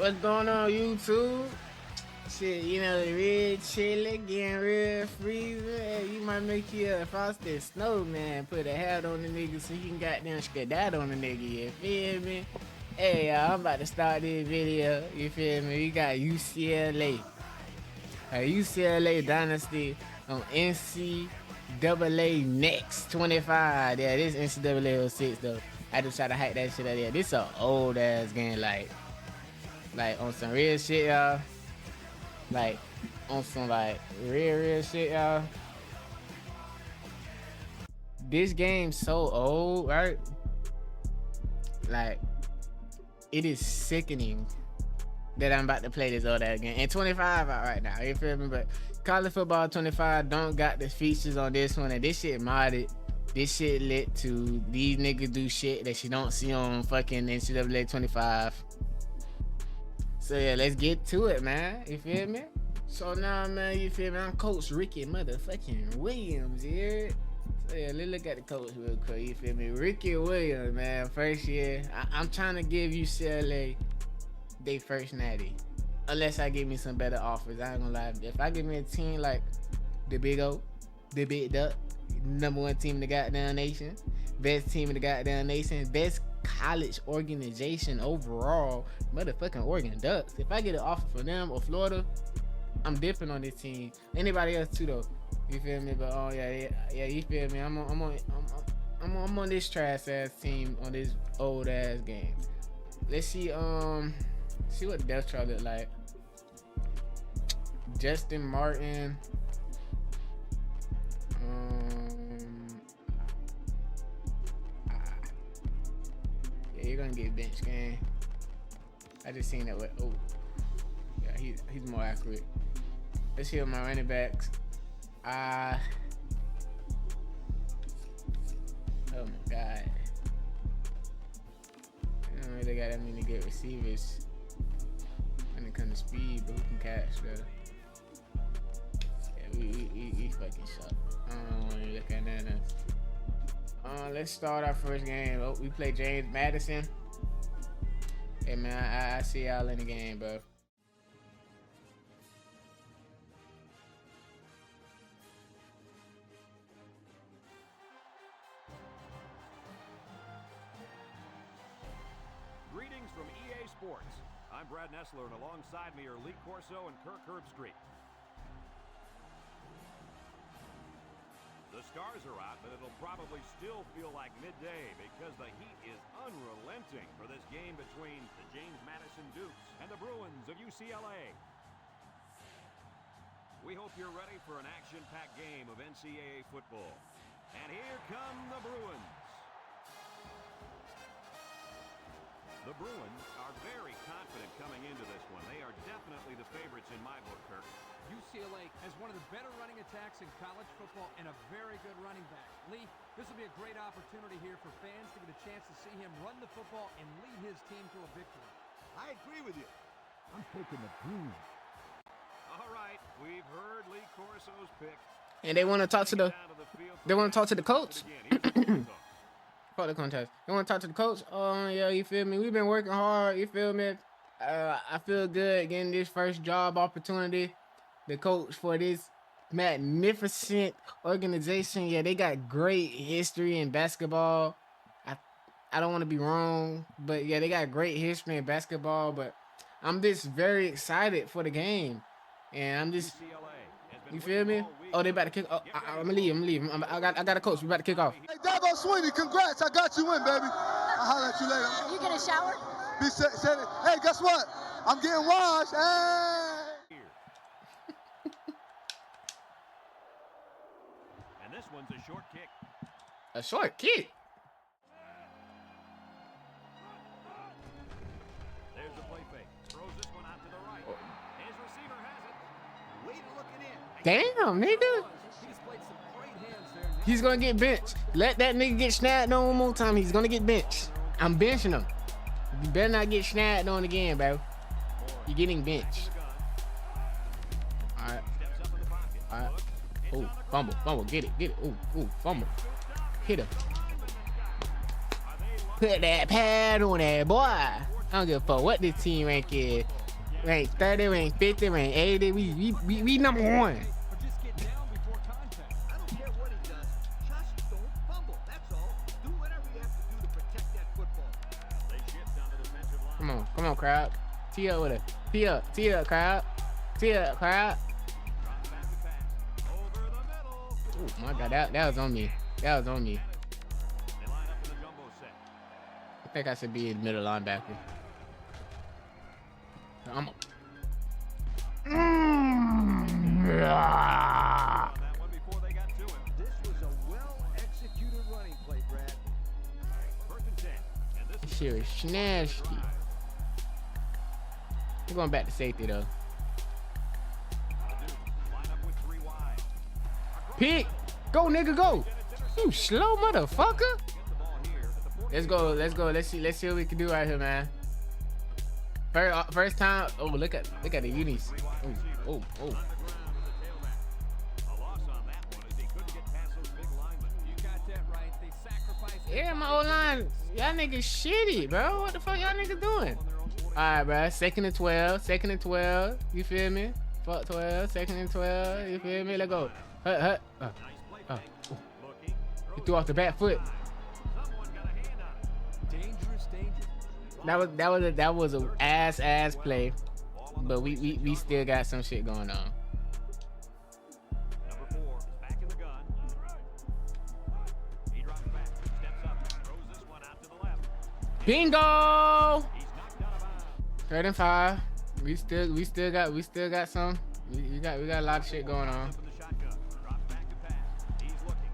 What's going on, YouTube? Shit, you know, real chilling, getting real freezing. Hey, you might make you a frosted snowman, put a hat on the nigga so you can goddamn skedaddle on the nigga, you feel me? Hey, y'all, I'm about to start this video, you feel me? We got UCLA. UCLA Dynasty on NCAA Next 25. Yeah, this NCAA 06 though. I just try to hype that shit out there. This a old ass game, like on some real shit, y'all. Like on some like real shit, y'all. This game's so old, right? Like it is sickening that I'm about to play this old ass game. And 25 out right now, you feel me? But college football 25 don't got the features on this one, and this shit modded. This shit lit to these niggas do shit that you don't see on fucking NCAA 25. So yeah, let's get to it, man. You feel me? So now, man, you feel me? I'm Coach Ricky motherfucking Williams here. So yeah, let's look at the coach real quick. You feel me? Ricky Williams, man. First year. I'm trying to give UCLA they first natty. Unless I give me some better offers. I ain't gonna lie. If I give me a team like the Big O, the Big Duck, #1 team in the goddamn nation, best team in the goddamn nation, best college organization overall, motherfucking Oregon Ducks. If I get an offer for them or Florida, I'm dipping on this team. Anybody else too though. You feel me? But oh yeah, you feel me? I'm on this trash ass team on this old ass game. Let's see what the depth chart look like. Justin Martin. Yeah, you're gonna get bench game. I just seen that with yeah, he's more accurate. Let's hear my running backs. Oh my god. I don't really got that many good receivers when it comes to speed, but who can catch though? Yeah, we fucking suck. I don't want to look at that. Let's start our first game. Oh, we play James Madison. Hey man, I see y'all in the game, bro. Greetings from EA Sports. I'm Brad Nessler, and alongside me are Lee Corso and Kirk Herbstreit. The stars are out, but it'll probably still feel like midday because the heat is unrelenting for this game between the James Madison Dukes and the Bruins of UCLA. We hope you're ready for an action-packed game of NCAA football. And here come the Bruins. The Bruins are very confident coming into this one. They are definitely the favorites in my book, Kirk. UCLA has one of the better running attacks in college football and a very good running back. Lee, this will be a great opportunity here for fans to get a chance to see him run the football and lead his team to a victory. I agree with you. I'm taking the Bruins. All right, we've heard Lee Corso's pick. And they want to talk to the coach. For the contest. They want to talk to the coach. Oh yeah, you feel me? We've been working hard. You feel me? I feel good getting this first job opportunity. The coach for this magnificent organization. Yeah, they got great history in basketball. I don't want to be wrong, but yeah, they got great history in basketball. But I'm just very excited for the game, and I'm just. You feel me? Oh, they about to kick. Oh, I'm gonna leave. I got a coach. We about to kick off. Hey, Dabo Sweeney, congrats. I got you in, baby. I'll holler at you later. You get a shower? Hey, guess what? I'm getting washed. Hey. And this one's a short kick. A short kick? There's the play fake. Throws this one out to the right. His receiver has it. Way to look it in. Damn, nigga. He's gonna get benched. Let that nigga get snapped on one more time. He's gonna get benched. I'm benching him. You better not get snapped on again, bro. You're getting benched. Alright. Oh, fumble. Get it. Ooh, fumble. Hit him. Put that pad on that boy. I don't give a fuck what this team rank is. Rank 30, rank 50, rank 80. We number one. Or just get down before contact. I don't care what he does. Just don't fumble. That's all. Do whatever you have to do to protect that football. They shift on the defensive line. Come on, crowd. Tee up with it. Tee up, crowd. Tee up, crowd. Drop back to pass. Over the middle. Oh my God, that was on me. That was on me. They line up in the jumbo set. I think I should be in middle linebacker. I'm a... On that one before they got to him. This was a well-executed running play, Brad. First and 10. And this is Shit was nasty. We're going back to safety though. the Dukes. Line up with 3 wide. Pick! Go, nigga, go! You slow motherfucker! Get the ball here at the 40. Let's go. Let's see what we can do right here, man. First time. Oh, look at the unis. Oh. On the ground with the tailback. A loss on that one as he couldn't get past those big linemen. You got that right. They sacrificed. Yeah, my old line. Y'all niggas shitty, bro. What the fuck y'all niggas doing? Alright, bro. Second and 12. You feel me? Fuck 12. Second and 12. You feel me? Let's go. Nice play fake. Looking. He threw off the back foot. Someone got a hand on it. Dangerous. That was a ass play, but we still got some shit going on. Number 4 is back in the gun. He drops back, steps up, throws this one out to the left. Bingo! He's knocked out of bounds. 3rd and 5. We still got some. We got a lot of shit going on. Up in the shotgun, drops back to pass. He's looking.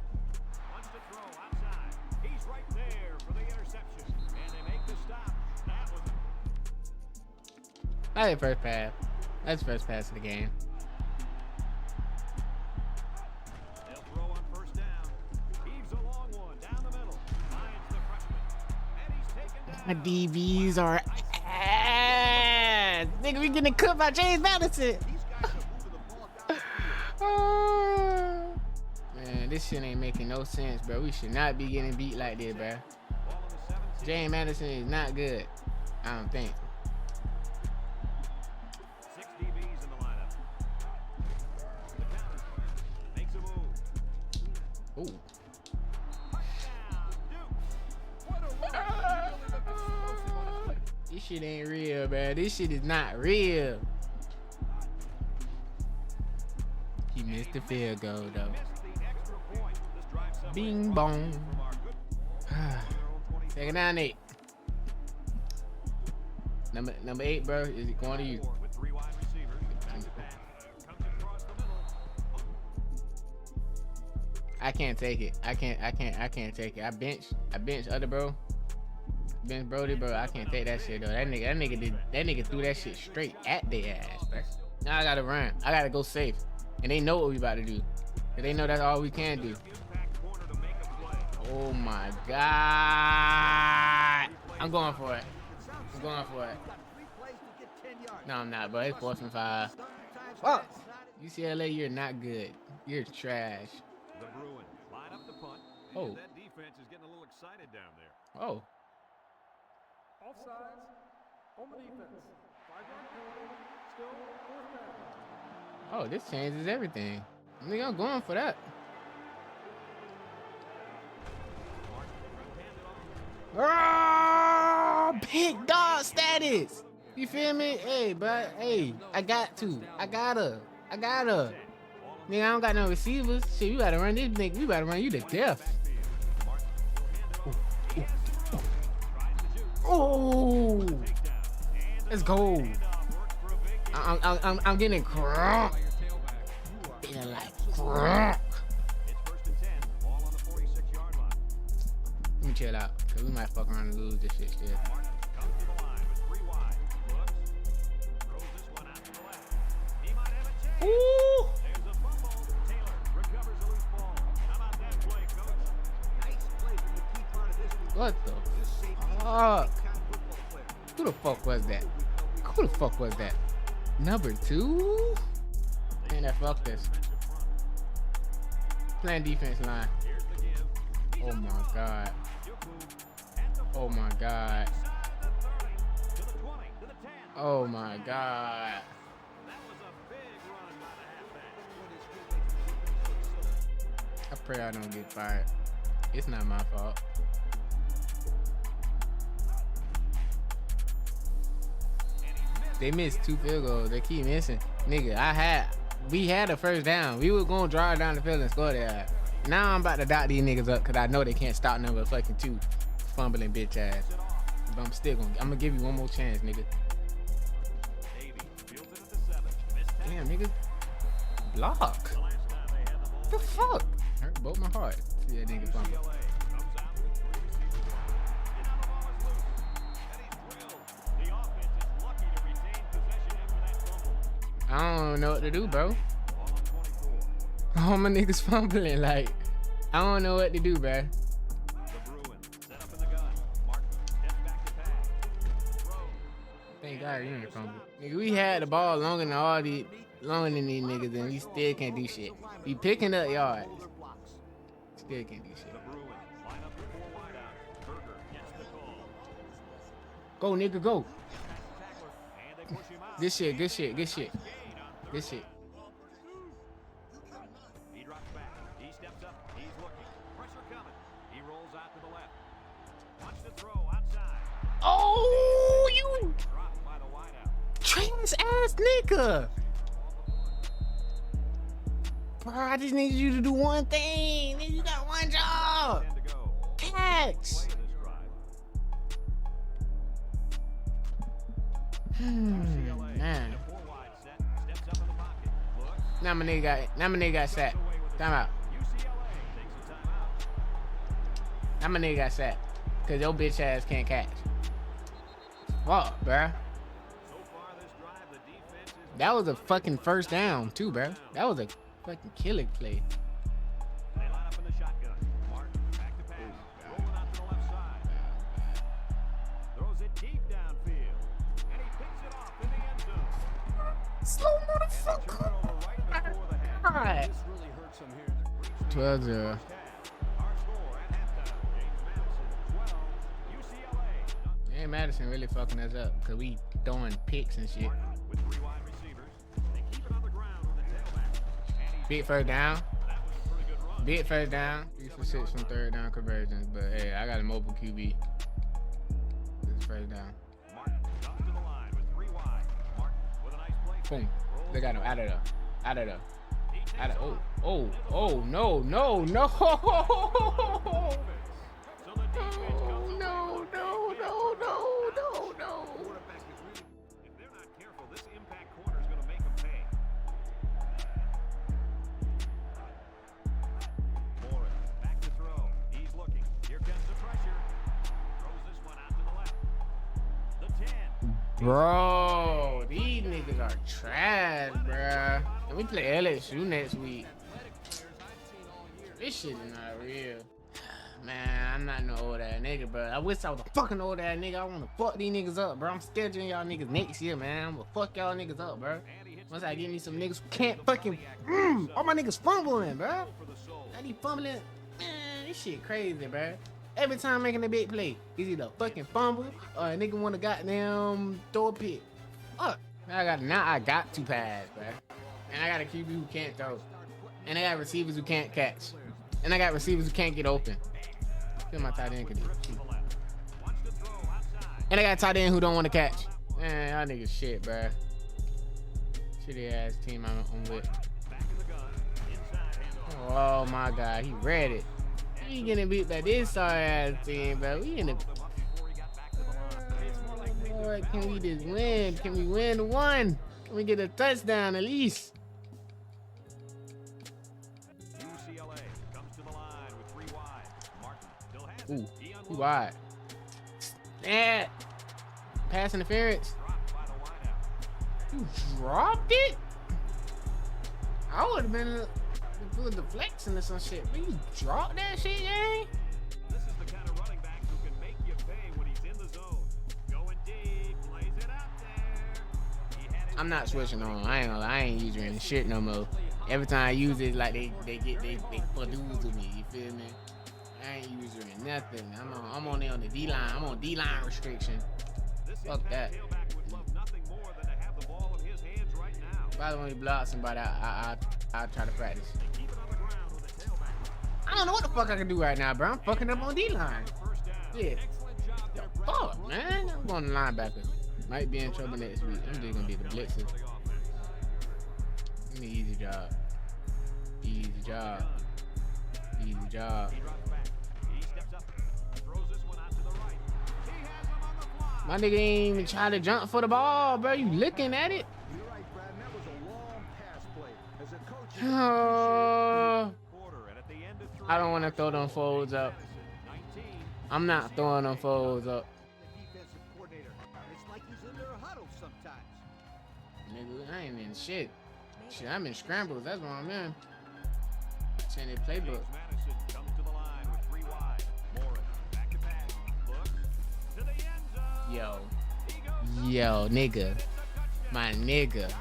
Wants to throw outside. He's right there for the interception, and they make the stop. That was it. That's the first pass. That's the first pass of the game. They'll throw on first down. Heaves a long one down the middle. Finds the freshman, and he's taken down. My DBs are ass. Nigga, we getting cooked by James Madison. These guys are moving the ball down. Man, this shit ain't making no sense, bro. We should not be getting beat like this, bro. Ball on the 17. James Madison is not good. I don't think. 6 DBs in the lineup. The counter makes a move. Ooh. Touchdown, Dukes. What a run. He really looked explosive on his play. This shit ain't real, bro. This shit is not real. He missed the field goal, though. Missed the extra point. This drive somewhere Bing bong. from our good Second down 8. Number 8, bro. Is it going to you? with 3 wide receivers. Back to pass. Comes across the middle. I can't take it. I can't take it. I bench other bro. Bench Brody, bro. I can't take that shit though. That nigga threw that shit straight at their ass, bro. Now I gotta run. I gotta go safe. And they know what we about to do. And they know that's all we can do. Impact corner to make a play. Oh my God. I'm going for it. I'm going for it. Got 3 plays to get 10 yards. No, I'm not, bro. It's 4th and 5. Sometimes Fuck. that's not it. UCLA, you're not good. You're trash. The Bruins line up the punt. Oh. And that defense is getting a little excited down there. Oh. Offsides. On the defense. 5-yard penalty. Still 4th down. Oh, this changes everything. Nigga, I'm going for that. Oh, big dog status. You feel me? Hey, bro. Hey, I gotta. Nigga, I don't got no receivers. Shit, we gotta run this nigga. We gotta run you to death. Oh, let's go. I'm getting crunk. Feeling like crunk. It's 1st and 10. Ball on the 46-yard line. Let me chill out, cause we might fuck around and lose this shit still. Martin comes to the line with 3 wide. Looks. Throws this one out to the left. He might have a chance. Ooh. There's a fumble. Taylor recovers a loose ball. How about that play, coach? Nice play from the key part of this one. What the This safety is a fuck? big-time football player. Who the fuck was that? Who the fuck was that? Number 2? Man, that fuck this. Playing defense line. Here's the give. Oh my God. Oh my God. Oh my God. That was a big run by the halfback. I pray I don't get fired. It's not my fault. They missed 2 field goals. They keep missing. Nigga, we had a first down. We were going to drive down the field and score that. Now I'm about to dot these niggas up because I know they can't stop number fucking 2 fumbling bitch ass. But I'm still I'm going to give you one more chance, nigga. Damn, nigga. Block. What the fuck? Hurt both my heart. See that nigga fumble. I don't know what to do, bro. All my niggas fumbling. Like, I don't know what to do, bro. Thank God you ain't fumble. Nigga, we had the ball longer than these niggas, and we still can't do shit. We picking up yards. Still can't do shit. Go, nigga, go. Good shit. He drops back. He steps up. He's looking. Pressure coming. He rolls out to the left. Watch the throw outside. Oh, you Dropped by the wideout. trans ass nigga. Bro, I just need you to do one thing. Nigga, you got one job. 10 to go. Catch. Play this drive. Man. A 4-wide set. Steps up in the pocket. Looks. Now my nigga got sacked. Time out. UCLA takes a timeout. Now my nigga got sacked. Cause your bitch ass can't catch. Fuck, bruh. So far this drive, the defense is That was a fucking first down too, bruh. That was a fucking killing play. They line up in the shotgun. Martin back to pass. Rolling out to the left side. Throws it deep downfield. And he picks it off in the end zone. Slow And a motherfucker. turnover right before the half. Alright. This really hurts him here. 12-0. Our score at halftime. James Madison, 12. UCLA. James Madison really fucking us up because we throwing picks and shit. Martin with 3 wide receivers. They keep it on the ground with the tailback. And he's Big first down. that was a pretty good run. Big first down. 3 for 6 from third down conversions. But hey, I got a mobile QB. This is first down. Martin comes to the line with 3 wide. Martin with a nice play. Boom. Look at him. Out of there. He takes Oh, no. So the defense comes away with a No. Quarterback is really If they're not careful, this impact corner is going to make them pay. Morris back to throw. He's looking. Here comes the pressure. Throws this one out to the left. The 10. Bro, these niggas are trash, bruh. And we play LSU next week. This shit is not real. Man, I'm not no old ass nigga, bro. I wish I was a fucking old ass nigga. I wanna fuck these niggas up, bro. I'm scheduling y'all niggas next year, man. I'm gonna fuck y'all niggas up, bro. Once I get me some niggas who can't fucking, all my niggas fumbling, bro. For the soul. I need fumbling. Man, this shit crazy, bro. Every time making a big play, it's either fucking fumble or a nigga wanna goddamn throw a pick. Fuck. Now I got 2 pass, bro. And I got a QB who can't throw. And I got receivers who can't catch. And I got receivers who can't get open. Feel my tight end can do. And I got a tight end who don't want to catch. Man, y'all niggas shit, bro. Shitty ass team I'm with. Oh my God, he read it. We ain't getting beat by this sorry ass team, bro. We in the. Lord, can we just win? Can we win one? Can we get a touchdown at least? UCLA comes to the line with 3 wide. Martin still has it. Ooh, He he unloads. wide. Yeah. Pass interference. Dropped by the wideout. You dropped it? I would have been doing deflection or some shit. But you dropped that shit, gang? This is the kind of running back who can make you pay when he's in the zone. Going deep, plays it out there. He had his I'm not switching on. I ain't gonna lie. I ain't using any shit no more. Every time I use it, like they produce with me. You feel me? I ain't using nothing. I'm only on the D line. I'm on D line restriction. This Fuck impact that. tailback would love nothing more Probably when you block somebody, I'll try to practice. I don't know what the fuck I can do right now, bro. I'm fucking up on D-line. Yeah. The fuck, man? I'm going to linebacker. Might be in trouble next week. I'm just gonna be the blitzer. Give me easy job. Easy job. Easy job. My nigga ain't even trying to jump for the ball, bro. You looking at it? You're right, Brad. That was a long pass play. As a coach, you I don't want to throw them folds up. I'm not throwing them folds up. the defensive coordinator. It's like he's in their huddle sometimes. Nigga, I ain't in shit. Shit, I'm in scrambles. That's what I'm in. Change the playbook. Yo, nigga. My nigga.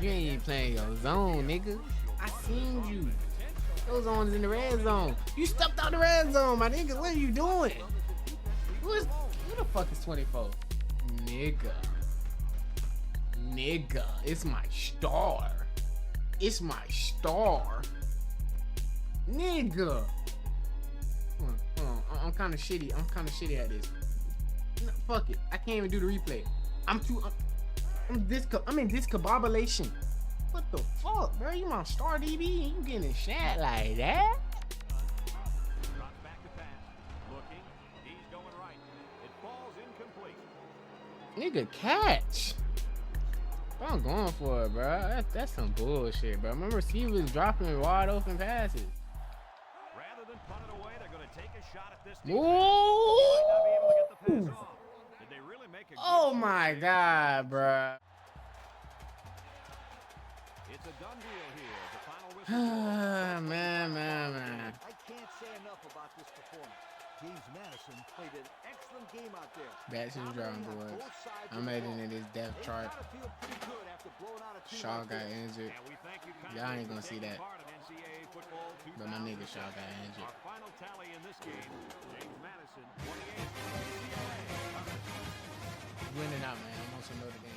You ain't even playing your zone, nigga. I seen you. Those zones in the red zone. You stepped out the red zone, my nigga. What are you doing? Who the fuck is 24? Nigga. Nigga. It's my star. It's my star. Nigga. Hold on. I'm kind of shitty. I'm at this. No, fuck it. I can't even do the replay. I'm in discombobulation. What the fuck, bro? You my star DB and you getting shot like that? Drops back to pass. Looking. He's going right. It falls incomplete. Nigga, catch. Bro, I'm going for it, bro. That's some bullshit, bro. My receivers dropping wide open passes. Rather than punt it away, they're going to take a shot at this. Ooh. Did they really make a Oh my god, bro. It's a done deal here. The final whistle. man. I can't say enough about this performance. James Madison played an excellent game out there. Back to the drawing board. I'm adding in this depth chart. Shaw got injured. Y'all ain't gonna see that. But my nigga Shaw got injured. Our final tally in this game, James Madison 28, UCLA. Winning out, man. I'm on some Notre Dame.